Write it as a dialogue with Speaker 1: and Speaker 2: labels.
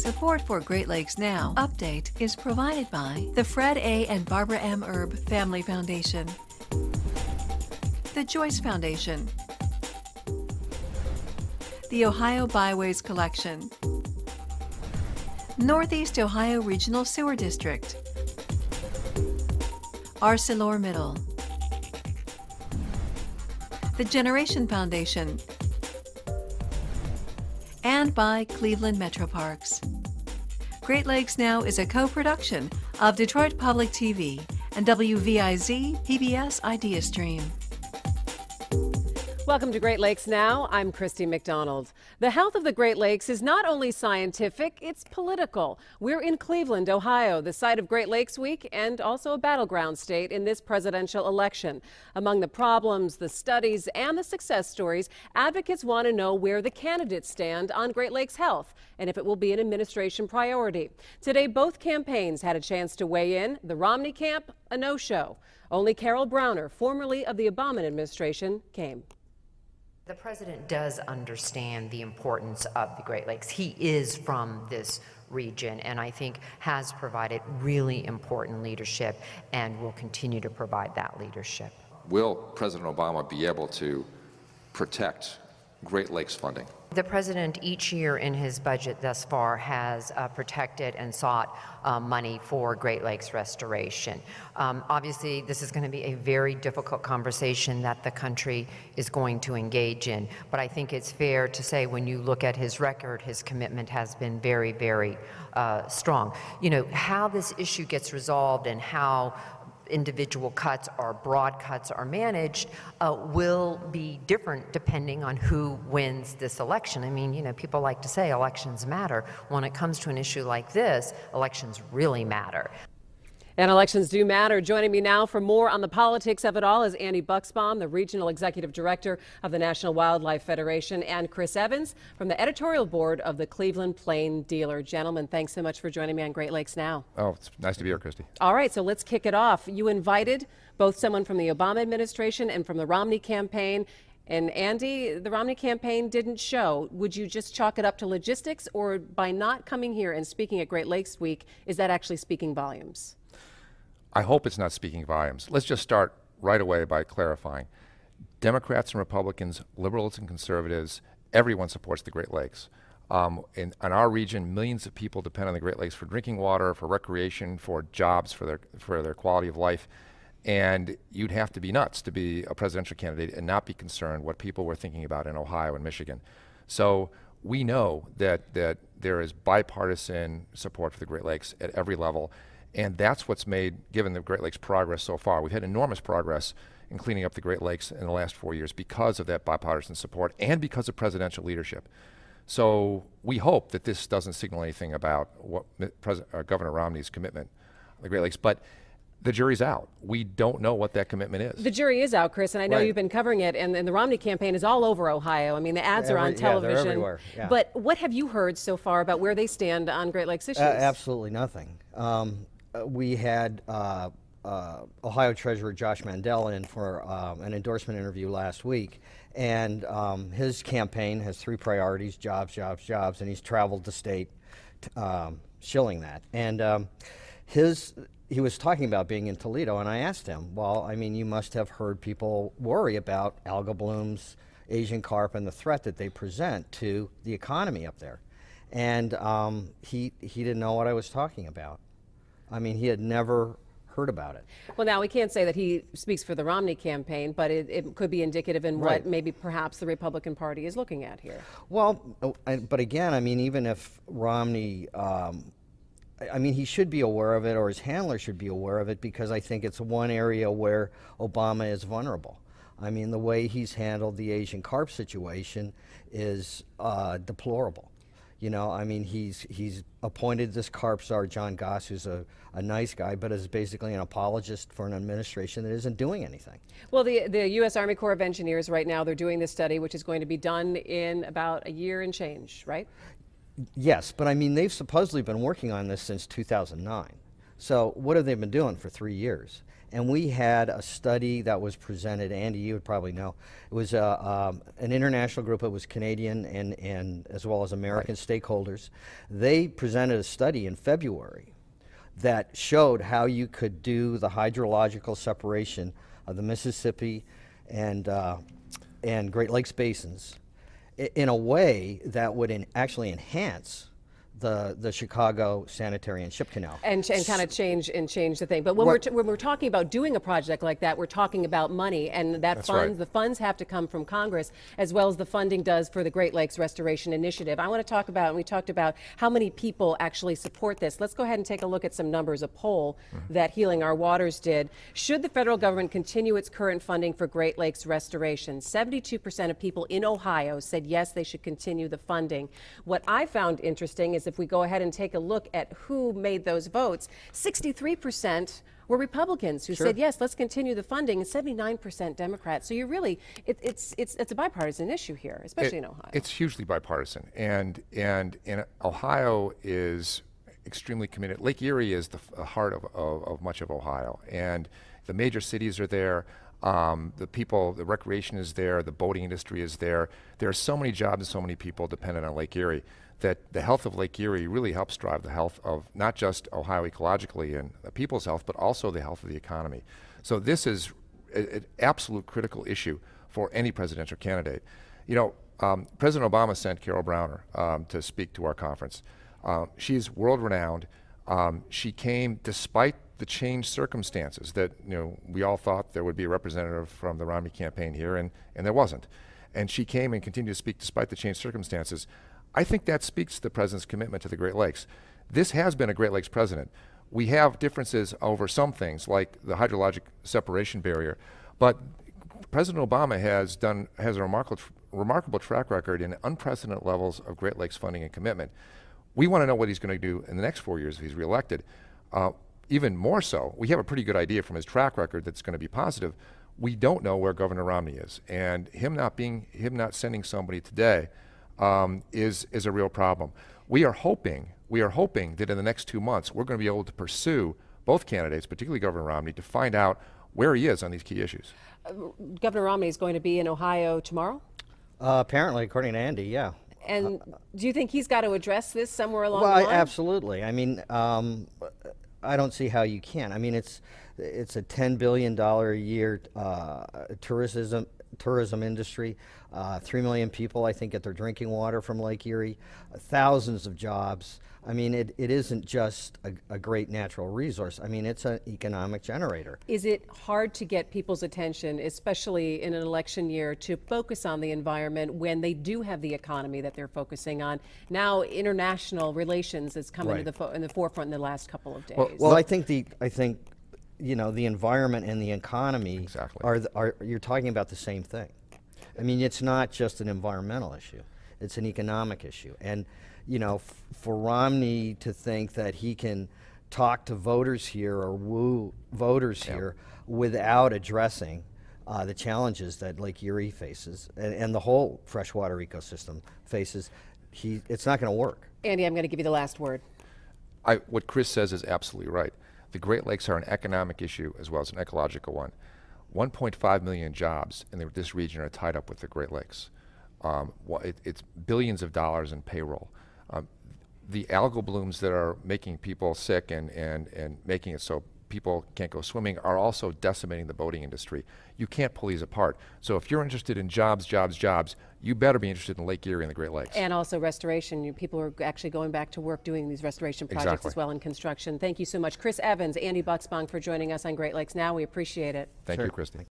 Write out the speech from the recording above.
Speaker 1: Support for Great Lakes Now update is provided by the Fred A. and Barbara M. Erb Family Foundation, the Joyce Foundation, the Ohio Byways Collection, Northeast Ohio Regional Sewer District, ArcelorMittal, the Generation Foundation, and by Cleveland Metro Parks. Great Lakes Now is a co-production of Detroit Public TV and WVIZ PBS Idea Stream.
Speaker 2: Welcome to Great Lakes Now. I'm Christy McDonald. The health of the Great Lakes is not only scientific, it's political. We're in Cleveland, Ohio, the site of Great Lakes Week and also a battleground state in this presidential election. Among the problems, the studies, and the success stories, advocates want to know where the candidates stand on Great Lakes health and if it will be an administration priority. Today, both campaigns had a chance to weigh in. The Romney camp, a no-show. Only Carol Browner, formerly of the Obama administration, came.
Speaker 3: The president does understand the importance of the Great Lakes. He is from this region and I think has provided really important leadership and will continue to provide that leadership.
Speaker 4: Will President Obama be able to protect Great Lakes funding?
Speaker 3: The president each year in his budget thus far has protected and sought money for Great Lakes restoration. Obviously, this is going to be a very difficult conversation that the country is going to engage in, but I think it's fair to say when you look at his record, his commitment has been very, very strong. You know, how this issue gets resolved and how individual cuts or broad cuts are managed will be different depending on who wins this election. I mean, you know, people like to say elections matter. When it comes to an issue like this, elections really matter.
Speaker 2: And elections do matter. Joining me now for more on the politics of it all is Andy Buchsbaum, the Regional Executive Director of the National Wildlife Federation, and Chris Evans from the editorial board of the Cleveland Plain Dealer. Gentlemen, thanks so much for joining me on Great Lakes Now.
Speaker 5: Oh, it's nice to be here, Christy.
Speaker 2: All right, so let's kick it off. You invited both someone from the Obama administration and from the Romney campaign. And Andy, the Romney campaign didn't show. Would you just chalk it up to logistics, or by not coming here and speaking at Great Lakes Week, is that actually speaking volumes?
Speaker 5: I hope it's not speaking volumes. Let's just start right away by clarifying. Democrats and Republicans, liberals and conservatives, everyone supports the Great Lakes. In our region, millions of people depend on the Great Lakes for drinking water, for recreation, for jobs, for their quality of life. And you'd have to be nuts to be a presidential candidate and not be concerned what people were thinking about in Ohio and Michigan. So we know that there is bipartisan support for the Great Lakes at every level. And that's what's given the Great Lakes progress so far. We've had enormous progress in cleaning up the Great Lakes in the last 4 years because of that bipartisan support and because of presidential leadership. So we hope that this doesn't signal anything about what Governor Romney's commitment to the Great Lakes. But the jury's out. We don't know what that commitment is.
Speaker 2: The jury is out, Chris, and I know you've been covering it, and the Romney campaign is all over Ohio. I mean, the ads are on television.
Speaker 6: Yeah, they're everywhere. Yeah.
Speaker 2: But what have you heard so far about where they stand on Great Lakes issues?
Speaker 6: Absolutely nothing. We had Ohio Treasurer Josh Mandel in for an endorsement interview last week, and his campaign has 3 priorities: jobs, jobs, jobs, and he's traveled the state shilling that. And he was talking about being in Toledo, and I asked him, well, I mean, you must have heard people worry about algal blooms, Asian carp, and the threat that they present to the economy up there. And he didn't know what I was talking about. I mean, he had never heard about it.
Speaker 2: Well, now we can't say that he speaks for the Romney campaign, but it could be indicative in what maybe perhaps the Republican Party is looking at here. Well,
Speaker 6: but again, I mean, even if Romney, I mean, he should be aware of it, or his handler should be aware of it, because I think it's one area where Obama is vulnerable. I mean, the way he's handled the Asian carp situation is deplorable. You know, I mean, he's appointed this carp czar, John Goss, who's a nice guy, but is basically an apologist for an administration that isn't doing anything.
Speaker 2: Well, the U.S. Army Corps of Engineers right now, they're doing this study, which is going to be done in about a year and change, right?
Speaker 6: Yes, but I mean, they've supposedly been working on this since 2009. So what have they been doing for 3 years? And we had a study that was presented. Andy, you would probably know. It was an international group. It was Canadian and as well as American stakeholders. They presented a study in February that showed how you could do the hydrological separation of the Mississippi and Great Lakes basins in a way that would actually enhance the Chicago sanitary and ship canal.
Speaker 2: And kind of change the thing. But when we're talking about doing a project like that, we're talking about money, and that the funds have to come from Congress, as well as the funding does for the Great Lakes Restoration Initiative. I want to talk about, and we talked about how many people actually support this. Let's go ahead and take a look at some numbers. A poll that Healing Our Waters did. Should the federal government continue its current funding for Great Lakes restoration? 72% of people in Ohio said yes, they should continue the funding. What I found interesting is if we go ahead and take a look at who made those votes, 63% were Republicans who said yes, let's continue the funding, and 79% Democrats. So you're really, it's a bipartisan issue here, especially in Ohio.
Speaker 5: It's hugely bipartisan, and Ohio is extremely committed. Lake Erie is the heart of much of Ohio, and the major cities are there. The people, the recreation is there, the boating industry is there. There are so many jobs and so many people dependent on Lake Erie that the health of Lake Erie really helps drive the health of not just Ohio ecologically and the people's health, but also the health of the economy. So this is an absolute critical issue for any presidential candidate. You know, President Obama sent Carol Browner to speak to our conference. She's world-renowned. She came despite the changed circumstances that, you know, we all thought there would be a representative from the Romney campaign here, and there wasn't. And she came and continued to speak despite the changed circumstances. I think that speaks to the president's commitment to the Great Lakes. This has been a Great Lakes president. We have differences over some things, like the hydrologic separation barrier, but President Obama has a remarkable track record in unprecedented levels of Great Lakes funding and commitment. We want to know what he's going to do in the next 4 years if he's reelected. Even more so, we have a pretty good idea from his track record that's going to be positive. We don't know where Governor Romney is, and him not sending somebody today is a real problem. We are hoping that in the next 2 months we're going to be able to pursue both candidates, particularly Governor Romney, to find out where he is on these key issues.
Speaker 2: Governor Romney is going to be in Ohio tomorrow?
Speaker 6: Apparently, according to Andy, yeah.
Speaker 2: And do you think he's got to address this somewhere along the line?
Speaker 6: Well, absolutely. I mean, I don't see how you can. I mean, it's a $10 billion a year tourism industry. 3 million people, I think, get their drinking water from Lake Erie. Thousands of jobs. I mean, it isn't just a great natural resource. I mean, it's an economic generator.
Speaker 2: Is it hard to get people's attention, especially in an election year, to focus on the environment when they do have the economy that they're focusing on? Now, international relations has come into the forefront in the last couple of days.
Speaker 6: Well, I think you know, the environment and the economy are you're talking about the same thing. I mean, it's not just an environmental issue; it's an economic issue. And you know, for Romney to think that he can talk to voters here or woo voters here without addressing the challenges that Lake Erie faces and the whole freshwater ecosystem faces, it's not going to work.
Speaker 2: Andy, I'm going to give you the last word.
Speaker 5: What Chris says is absolutely right. The Great Lakes are an economic issue as well as an ecological one. 1.5 million jobs in this region are tied up with the Great Lakes. It's billions of dollars in payroll. The algal blooms that are making people sick and making it so people can't go swimming are also decimating the boating industry. You can't pull these apart. So if you're interested in jobs, you better be interested in Lake Erie and the Great Lakes.
Speaker 2: And also restoration. People are actually going back to work doing these restoration projects as well in construction. Thank you so much. Chris Evans, Andy Buchsbaum for joining us on Great Lakes Now. We appreciate it.
Speaker 5: Thank you, Christy.